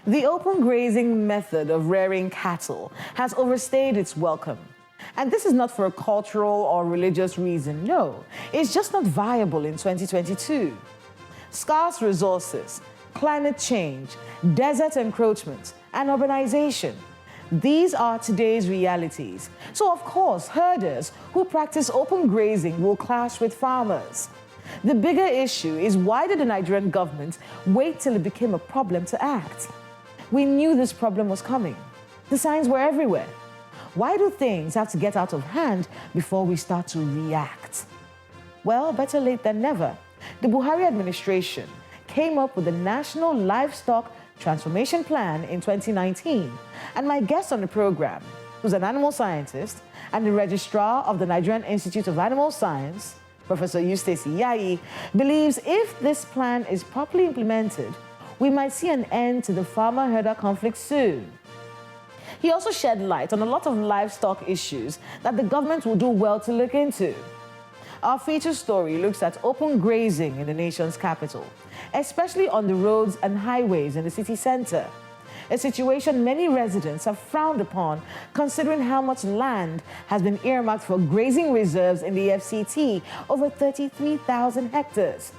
The open grazing method of rearing cattle has overstayed its welcome. And this is not for a cultural or religious reason, no. It's just not viable in 2022. Scarce resources, climate change, desert encroachment, and urbanization. These are today's realities. So of course, herders who practice open grazing will clash with farmers. The bigger issue is, why did the Nigerian government wait till it became a problem to act? We knew this problem was coming. The signs were everywhere. Why do things have to get out of hand before we start to react? Well, better late than never. The Buhari administration came up with the National Livestock Transformation Plan in 2019. And my guest on the program, who's an animal scientist and the registrar of the Nigerian Institute of Animal Science, Professor Eustace Yayi, believes if this plan is properly implemented, we might see an end to the farmer-herder conflict soon. He also shed light on a lot of livestock issues that the government will do well to look into. Our feature story looks at open grazing in the nation's capital, especially on the roads and highways in the city center. A situation many residents have frowned upon, considering how much land has been earmarked for grazing reserves in the FCT, over 33,000 hectares.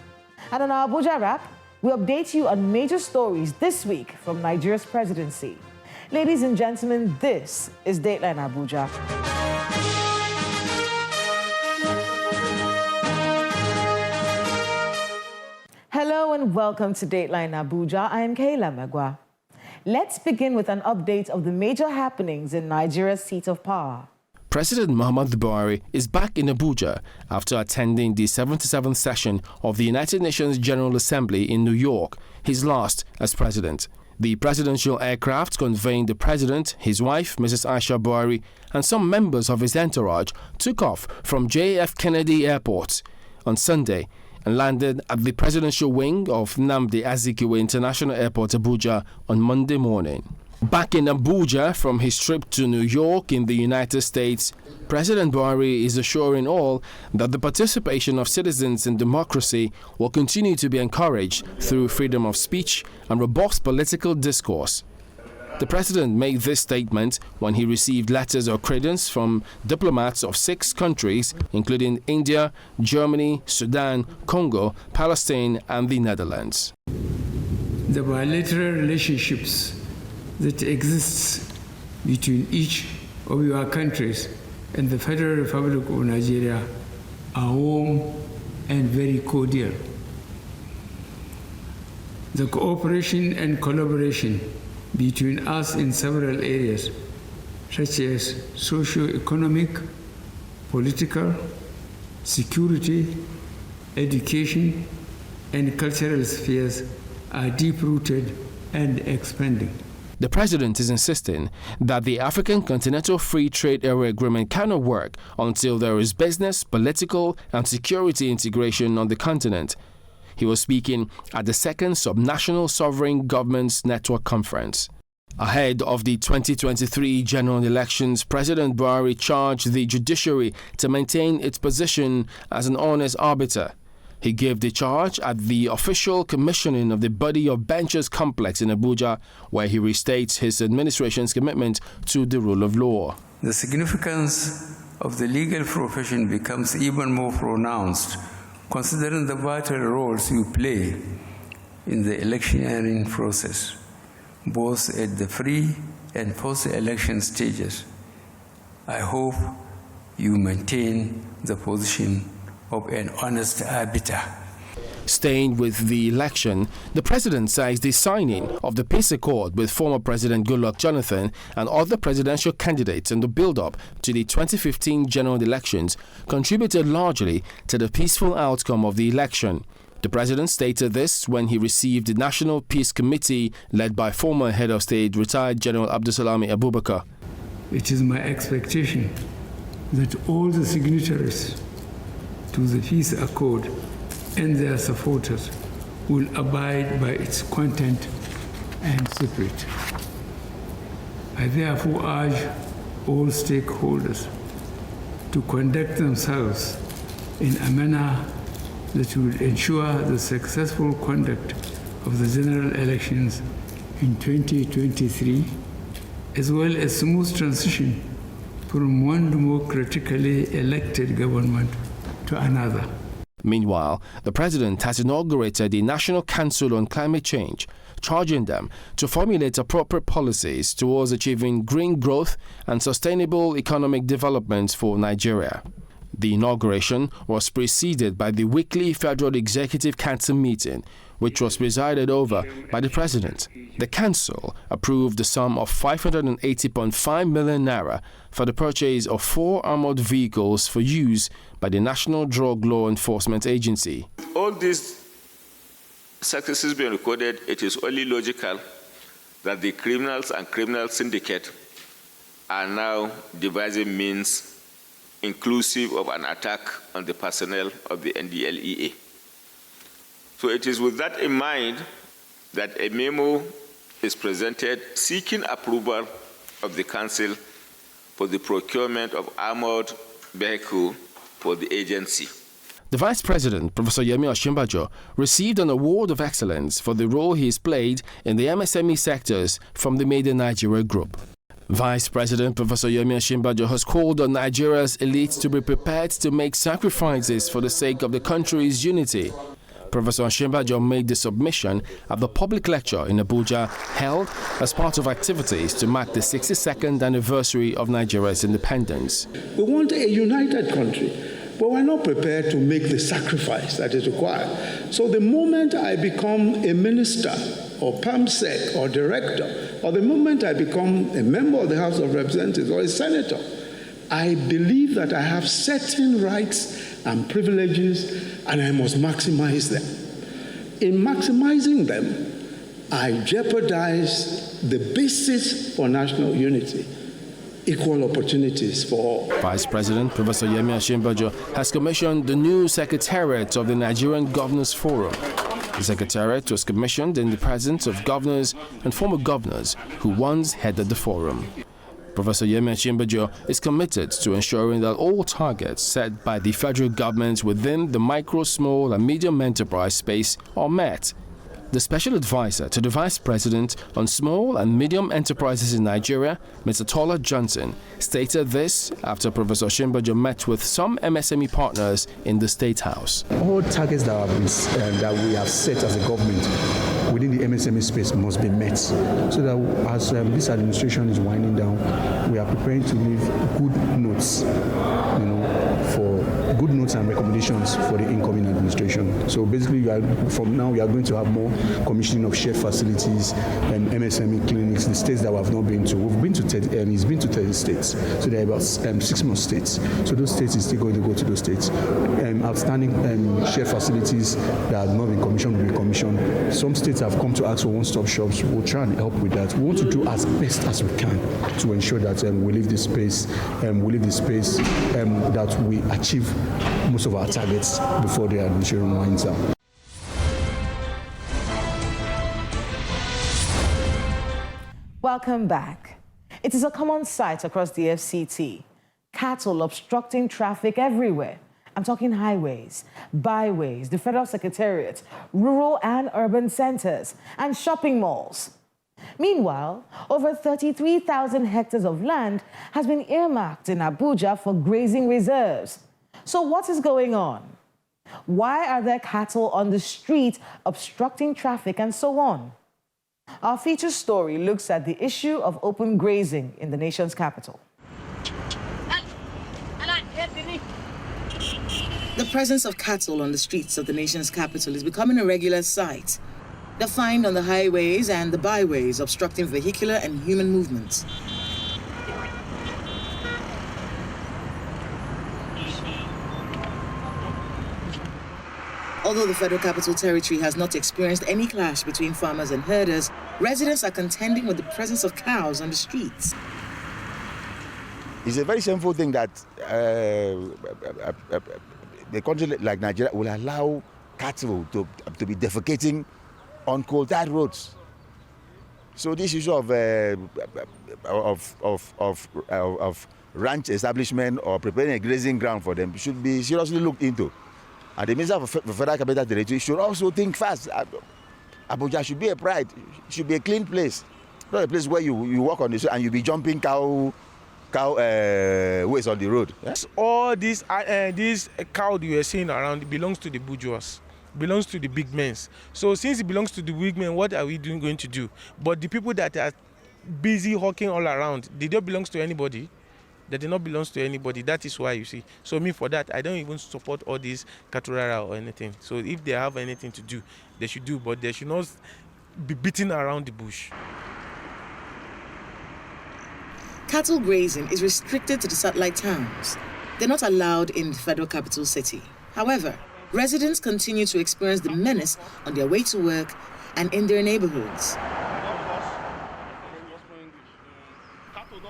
And on our Abuja wrap, we update you on major stories this week from Nigeria's presidency. Ladies and gentlemen, this is Dateline Abuja. Hello and welcome to Dateline Abuja. I am Kayla Megwa. Let's begin with an update of the major happenings in Nigeria's seat of power. President Muhammadu Buhari is back in Abuja after attending the 77th session of the United Nations General Assembly in New York, his last as president. The presidential aircraft conveying the president, his wife, Mrs. Aisha Buhari, and some members of his entourage took off from JF Kennedy Airport on Sunday and landed at the presidential wing of Nnamdi Azikiwe International Airport, Abuja, on Monday morning. Back in Abuja from his trip to New York in the United States, President Buhari is assuring all that the participation of citizens in democracy will continue to be encouraged through freedom of speech and robust political discourse. The president made this statement when he received letters of credence from diplomats of 6 countries, including India, Germany, Sudan, Congo, Palestine, and the Netherlands. The bilateral relationships that exists between each of your countries and the Federal Republic of Nigeria are warm and very cordial. The cooperation and collaboration between us in several areas, such as socio-economic, political, security, education, and cultural spheres, are deep-rooted and expanding. The president is insisting that the African Continental Free Trade Area Agreement cannot work until there is business, political, and security integration on the continent. He was speaking at the second Subnational Sovereign Governments Network Conference. Ahead of the 2023 general elections, President Buhari charged the judiciary to maintain its position as an honest arbiter. He gave the charge at the official commissioning of the Body of Benches complex in Abuja, where he restates his administration's commitment to the rule of law. The significance of the legal profession becomes even more pronounced, considering the vital roles you play in the electioneering process, both at the pre- and post-election stages. I hope you maintain the position of an honest arbiter. Staying with the election, the president says the signing of the peace accord with former President Goodluck Jonathan and other presidential candidates in the build-up to the 2015 general elections contributed largely to the peaceful outcome of the election. The president stated this when he received the National Peace Committee led by former head of state, retired General Abdulsalami Abubakar. It is my expectation that all the signatories to the peace accord and their supporters will abide by its content and spirit. I therefore urge all stakeholders to conduct themselves in a manner that will ensure the successful conduct of the general elections in 2023, as well as smooth transition from one democratically elected government to another. Meanwhile, the president has inaugurated the National Council on Climate Change, charging them to formulate appropriate policies towards achieving green growth and sustainable economic development for Nigeria. The inauguration was preceded by the weekly Federal Executive Council meeting, which was presided over by the president. The council approved the sum of 580.5 million naira for the purchase of 4 armored vehicles for use by the National Drug Law Enforcement Agency. All these successes being recorded, it is only logical that the criminals and criminal syndicate are now devising means inclusive of an attack on the personnel of the NDLEA. So it is with that in mind that a memo is presented seeking approval of the Council for the procurement of armored vehicle for the agency. The Vice President, Professor Yemi Osinbajo, received an award of excellence for the role he has played in the MSME sectors from the Made in Nigeria Group. Vice President Professor Yemi Osinbajo has called on Nigeria's elites to be prepared to make sacrifices for the sake of the country's unity. Professor Osinbajo made the submission at the public lecture in Abuja held as part of activities to mark the 62nd anniversary of Nigeria's independence. We want a united country, but we're not prepared to make the sacrifice that is required. So the moment I become a minister or PAMSEC or director, or the moment I become a member of the House of Representatives or a senator, I believe that I have certain rights and privileges and I must maximize them. In maximizing them, I jeopardize the basis for national unity. Equal opportunities for all. Vice President Professor Yemi Osinbajo has commissioned the new Secretariat of the Nigerian Governors Forum. The Secretariat was commissioned in the presence of governors and former governors who once headed the forum. Professor Yemi Osinbajo is committed to ensuring that all targets set by the federal government within the micro, small and medium enterprise space are met. The special advisor to the Vice President on Small and Medium Enterprises in Nigeria, Mr. Tola Johnson, stated this after Professor Osinbajo met with some MSME partners in the State House. All targets that we have set as a government within the MSME space must be met, so that as this administration is winding down, we are preparing to leave good notes, for good notes and recommendations for the incoming administration. So basically, from now we are going to have more commissioning of shared facilities and MSME clinics. The states that we have not been to, we've been to 30, and he's been to 30 states. So there are about 6 more states. So those states is still going to go to those states. Outstanding shared facilities that have not been commissioned will be commissioned. Some states have come to ask for one-stop shops. We'll try and help with that. We want to do as best as we can to ensure that we leave this space, that we achieve most of our targets before the administration winds down. Welcome back. It is a common sight across the FCT. Cattle obstructing traffic everywhere. I'm talking highways, byways, the Federal Secretariat, rural and urban centers, and shopping malls. Meanwhile, over 33,000 hectares of land has been earmarked in Abuja for grazing reserves. So what is going on? Why are there cattle on the street obstructing traffic and so on? Our feature story looks at the issue of open grazing in the nation's capital. The presence of cattle on the streets of the nation's capital is becoming a regular sight. They're found on the highways and the byways, obstructing vehicular and human movements. Although the Federal Capital Territory has not experienced any clash between farmers and herders, residents are contending with the presence of cows on the streets. It's a very shameful thing that a country like Nigeria will allow cattle to be defecating on coal-tar roads. So this issue of ranch establishment or preparing a grazing ground for them should be seriously looked into. And the Minister of Federal Capital Territory should also think fast. Abuja should be a pride. It should be a clean place. Not a place where you walk on the street and you be jumping cow waste on the road. Yes? All this cow you are seeing around belongs to the bourgeois, belongs to the big men. So since it belongs to the big men, what are we going to do? But the people that are busy hawking all around, they don't belong to anybody. They do not belong to anybody. That is why, you see. So me, for that, I don't even support all these caturara or anything. So if they have anything to do, they should do, but they should not be beating around the bush. Cattle grazing is restricted to the satellite towns. They're not allowed in the federal capital city. However, residents continue to experience the menace on their way to work and in their neighborhoods.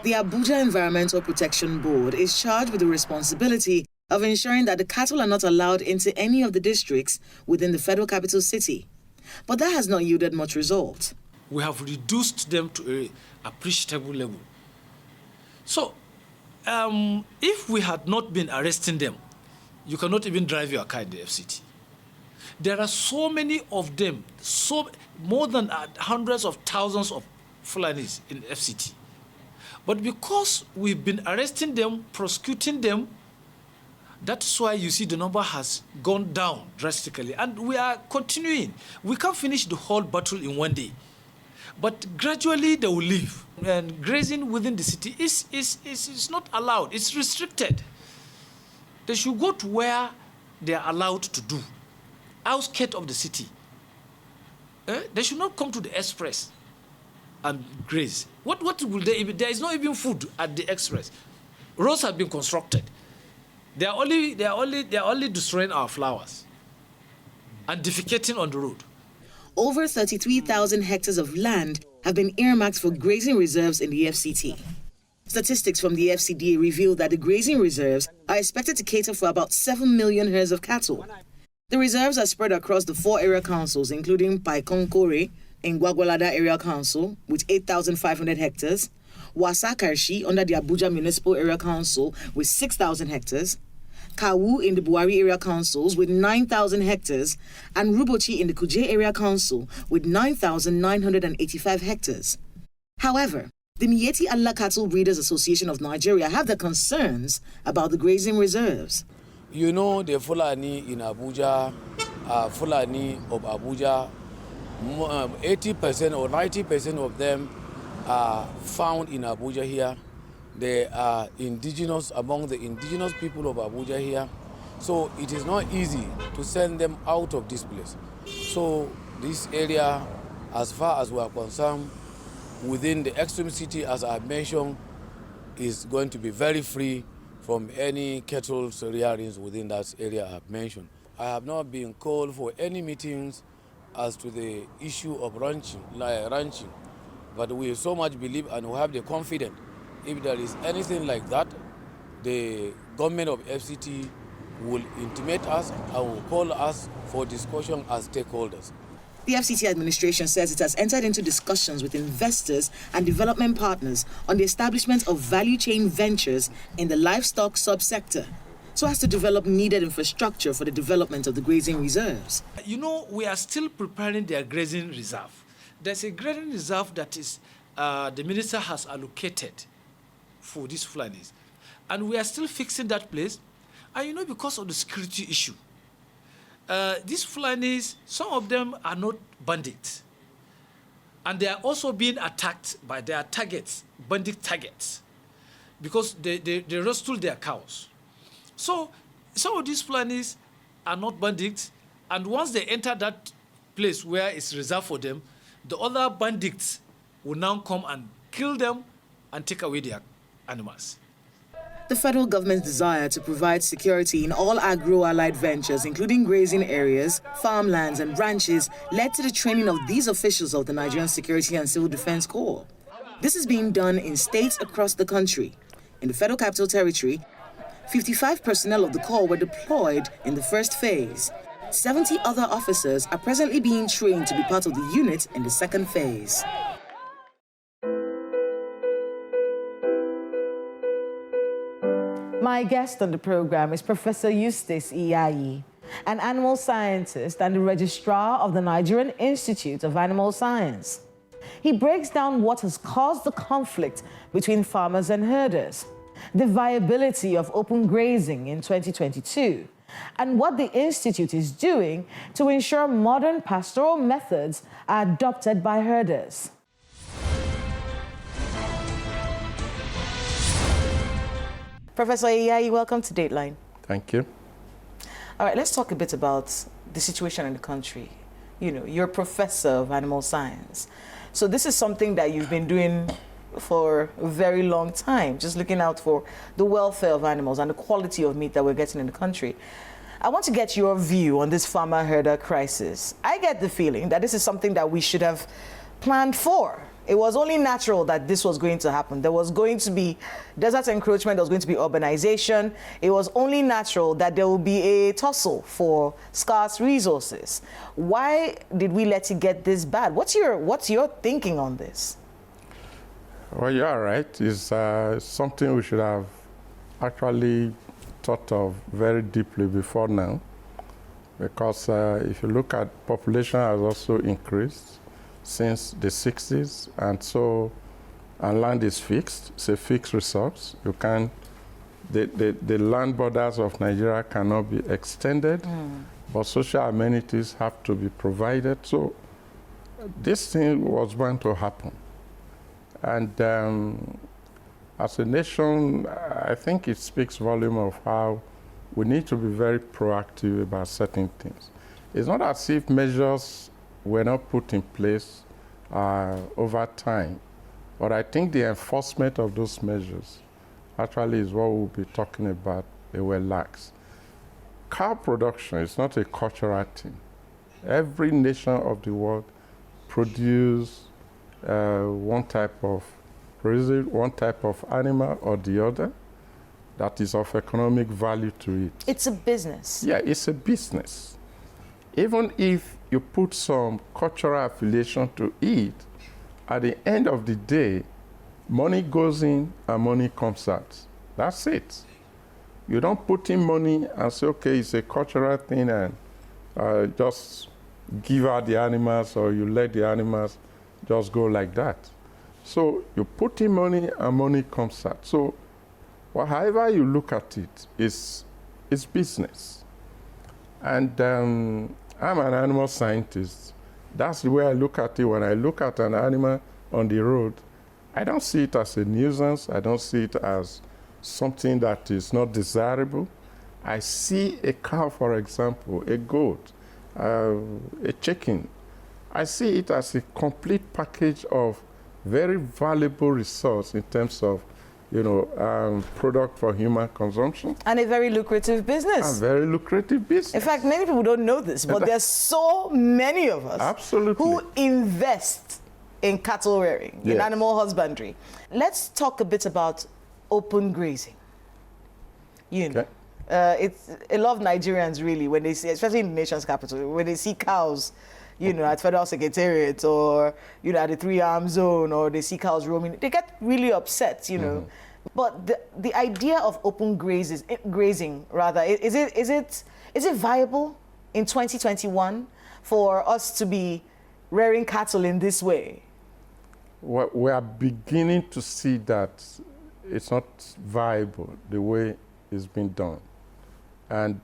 The Abuja Environmental Protection Board is charged with the responsibility of ensuring that the cattle are not allowed into any of the districts within the federal capital city. But that has not yielded much result. We have reduced them to an appreciable level. So, if we had not been arresting them, you cannot even drive your car in the FCT. There are so many of them, more than hundreds of thousands of Fulanis in the FCT. But because we've been arresting them, prosecuting them, that's why you see the number has gone down drastically. And we are continuing. We can't finish the whole battle in one day. But gradually they will leave. And grazing within the city is not allowed. It's restricted. They should go to where they are allowed to do, outskirts of the city. They should not come to the express and graze. What will they even? There is not even food at the express. Roads have been constructed. They are only destroying our flowers and defecating on the road. Over 33,000 hectares of land have been earmarked for grazing reserves in the FCT. Statistics from the FCDA reveal that the grazing reserves are expected to cater for about 7 million herds of cattle. The reserves are spread across the 4 area councils, including Paikonkore in Gwagwalada Area Council with 8,500 hectares, Wasa Karshi under the Abuja Municipal Area Council with 6,000 hectares, Kawu in the Buhari Area Councils with 9,000 hectares, and Rubochi in the Kuje Area Council with 9,985 hectares. However, the Miyetti Allah Cattle Breeders Association of Nigeria have their concerns about the grazing reserves. You know, the Fulani in Abuja, Fulani of Abuja, 80% or 90% of them are found in Abuja here. They are indigenous, among the indigenous people of Abuja here. So it is not easy to send them out of this place. So this area, as far as we are concerned, within the extreme city, as I mentioned, is going to be very free from any cattle rearings within that area I have mentioned. I have not been called for any meetings as to the issue of ranching, but we so much believe and we have the confidence if there is anything like that, the government of FCT will intimate us and will call us for discussion as stakeholders. The FCT administration says it has entered into discussions with investors and development partners on the establishment of value chain ventures in the livestock subsector, so as to develop needed infrastructure for the development of the grazing reserves. You know, we are still preparing their grazing reserve. There's a grazing reserve that is the minister has allocated for these Fulanis. And we are still fixing that place. And you know, because of the security issue, these Fulanis, some of them are not bandits. And they are also being attacked by their targets, bandit targets, because they rustle their cows. So some of these Fulanis are not bandits, and once they enter that place where it's reserved for them, the other bandits will now come and kill them and take away their animals. The federal government's desire to provide security in all agro-allied ventures, including grazing areas, farmlands, and ranches, led to the training of these officials of the Nigerian Security and Civil Defense Corps. This is being done in states across the country. In the Federal Capital Territory, 55 personnel of the Corps were deployed in the first phase. 70 other officers are presently being trained to be part of the unit in the second phase. My guest on the program is Professor Eustace Iyayi, an animal scientist and the registrar of the Nigerian Institute of Animal Science. He breaks down what has caused the conflict between farmers and herders, the viability of open grazing in 2022, and what the Institute is doing to ensure modern pastoral methods are adopted by herders. Professor Iyayi, welcome to Dateline. Thank you. All right, let's talk a bit about the situation in the country. You know, you're a professor of animal science. So this is something that you've been doing for a very long time, just looking out for the welfare of animals and the quality of meat that we're getting in the country. I want to get your view on this farmer-herder crisis. I get the feeling that this is something that we should have planned for. It was only natural that this was going to happen. There was going to be desert encroachment, there was going to be urbanization. It was only natural that there will be a tussle for scarce resources. Why did we let it get this bad? What's your thinking on this? Well, you're right. It's something we should have actually thought of very deeply before now, because if you look at population has also increased since the 60s, and land is fixed. It's a fixed resource. You can, the land borders of Nigeria cannot be extended, but social amenities have to be provided. So this thing was bound to happen. And as a nation, I think it speaks volume of how we need to be very proactive about certain things. It's not as if measures were not put in place over time, but I think the enforcement of those measures actually is what we'll be talking about. They were lax. Cow production is not a cultural thing. Every nation of the world produces one type of animal or the other that is of economic value to it. It's a business. Yeah, it's a business. Even if you put some cultural affiliation to it, at the end of the day, money goes in and money comes out. That's it. You don't put in money and say, okay, it's a cultural thing, and just give out the animals, or you let the animals just go like that. So you put in money and money comes out. So well, however you look at it, it's business. And I'm an animal scientist. That's the way I look at it. When I look at an animal on the road, I don't see it as a nuisance. I don't see it as something that is not desirable. I see a cow, for example, a goat, a chicken. I see it as a complete package of very valuable resource in terms of, product for human consumption. And a very lucrative business. A very lucrative business. In fact, many people don't know this, but there's so many of us absolutely who invest in cattle rearing, in animal husbandry. Let's talk a bit about open grazing. It's a lot of Nigerians really, when they see, especially in the nation's capital, when they see cows, at Federal Secretariat or, at the 3-arm zone, or they see cows roaming, they get really upset, Mm-hmm. But the idea of open grazing, is it viable in 2021 for us to be rearing cattle in this way? Well, we are beginning to see that it's not viable the way it's been done. And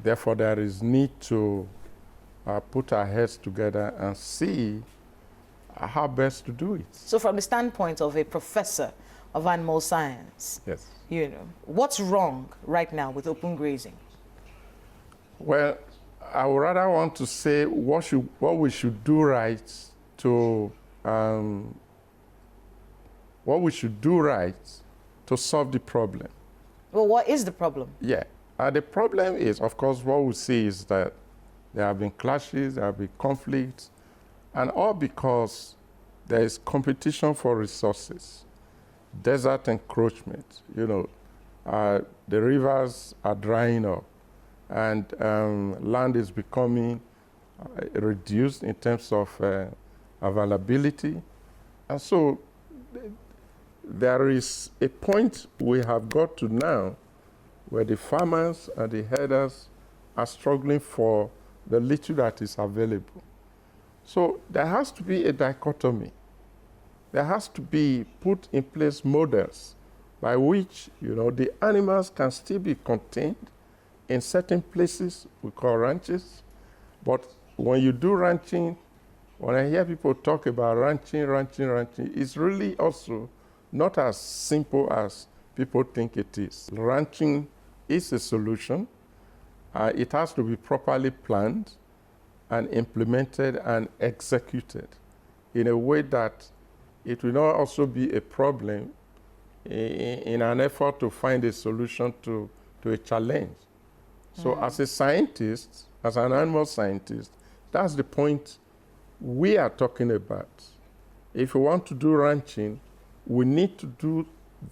therefore there is need to put our heads together and see how best to do it. So from the standpoint of a professor of animal science, yes, what's wrong right now with open grazing? Well, I would rather want to say what we should do right to solve the problem. Well, what is the problem? Yeah, the problem is, of course, what we see is that there have been clashes, there have been conflicts, and all because there is competition for resources, desert encroachment. The rivers are drying up, and land is becoming reduced in terms of availability. And so there is a point we have got to now where the farmers and the herders are struggling for the little that is available. So there has to be a dichotomy. There has to be put in place models by which, the animals can still be contained in certain places we call ranches. But when you do ranching, when I hear people talk about ranching, it's really also not as simple as people think it is. Ranching is a solution. It has to be properly planned and implemented and executed in a way that it will not also be a problem in an effort to find a solution to a challenge. So as a scientist, as an animal scientist, that's the point we are talking about. If we want to do ranching, we need to do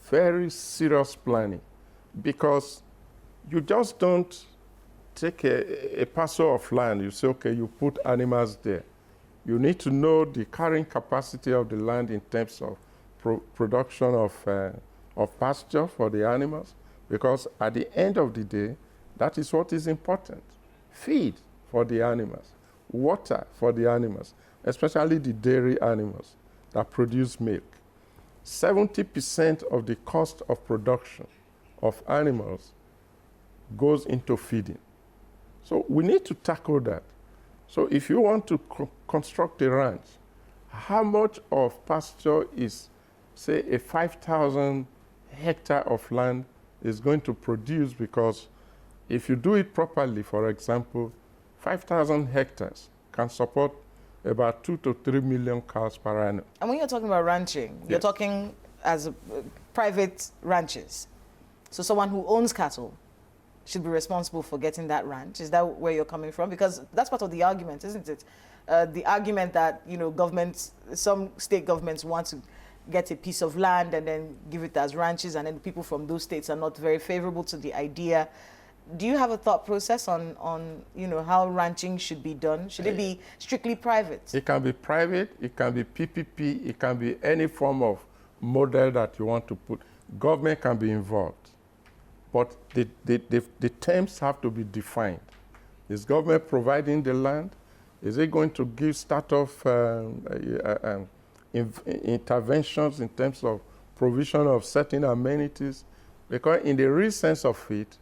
very serious planning, because you just don't take a parcel of land, you say, okay, you put animals there. You need to know the carrying capacity of the land in terms of production of pasture for the animals, because at the end of the day, that is what is important. Feed for the animals, water for the animals, especially the dairy animals that produce milk. 70% of the cost of production of animals goes into feeding. So we need to tackle that. So if you want to construct a ranch, how much of pasture is, say, a 5,000 hectare of land is going to produce? Because if you do it properly, for example, 5,000 hectares can support about 2 to 3 million cows per annum. And when you're talking about ranching, you're talking as private ranches. So someone who owns cattle should be responsible for getting that ranch. Is that where you're coming from? Because that's part of the argument, isn't it? The argument that, governments, some state governments want to get a piece of land and then give it as ranches, and then people from those states are not very favorable to the idea. Do you have a thought process on how ranching should be done? Should it be strictly private? It can be private, it can be PPP, it can be any form of model that you want to put. Government can be involved. But the terms have to be defined. Is government providing the land? Is it going to give start-off interventions in terms of provision of certain amenities? Because in the real sense of it,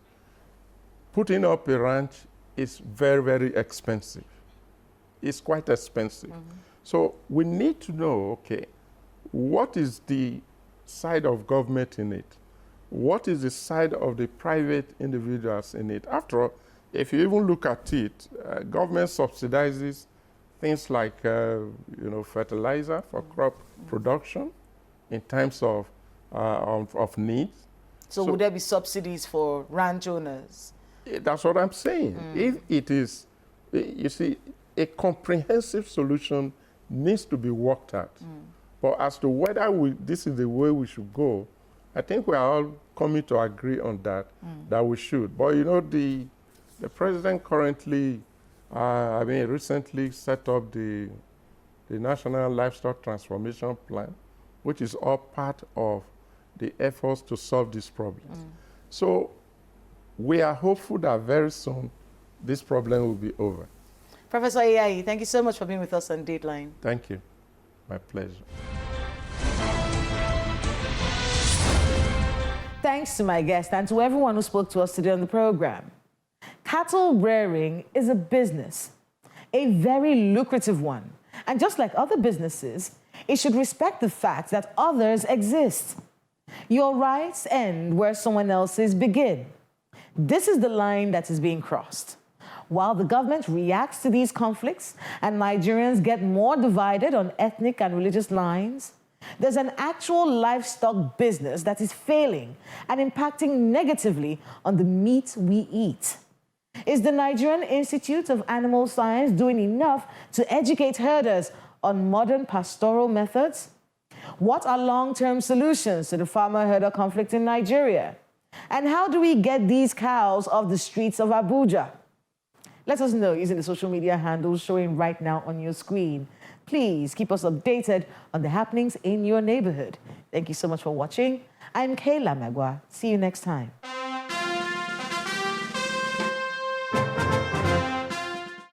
putting up a ranch is very, very expensive. It's quite expensive. So we need to know, okay, what is the side of government in it? What is the side of the private individuals in it? After all, if you even look at it, government subsidizes things like, fertilizer for crop production in times of needs. So would there be subsidies for ranch owners? That's what I'm saying. If it is, you see, a comprehensive solution needs to be worked out. But as to whether this is the way we should go, I think we are all coming to agree on that, that we should. But the president currently, recently set up the National Livestock Transformation Plan, which is all part of the efforts to solve this problem. So we are hopeful that very soon this problem will be over. Professor Ayayi, thank you so much for being with us on Dateline. Thank you. My pleasure. Thanks to my guest and to everyone who spoke to us today on the program. Cattle rearing is a business, a very lucrative one. And just like other businesses, it should respect the fact that others exist. Your rights end where someone else's begin. This is the line that is being crossed. While the government reacts to these conflicts and Nigerians get more divided on ethnic and religious lines, there's an actual livestock business that is failing and impacting negatively on the meat we eat. Is the Nigerian Institute of Animal Science doing enough to educate herders on modern pastoral methods? What are long-term solutions to the farmer-herder conflict in Nigeria? And how do we get these cows off the streets of Abuja? Let us know using the social media handles showing right now on your screen. Please keep us updated on the happenings in your neighborhood. Thank you so much for watching. I'm Kayla Magwa. See you next time.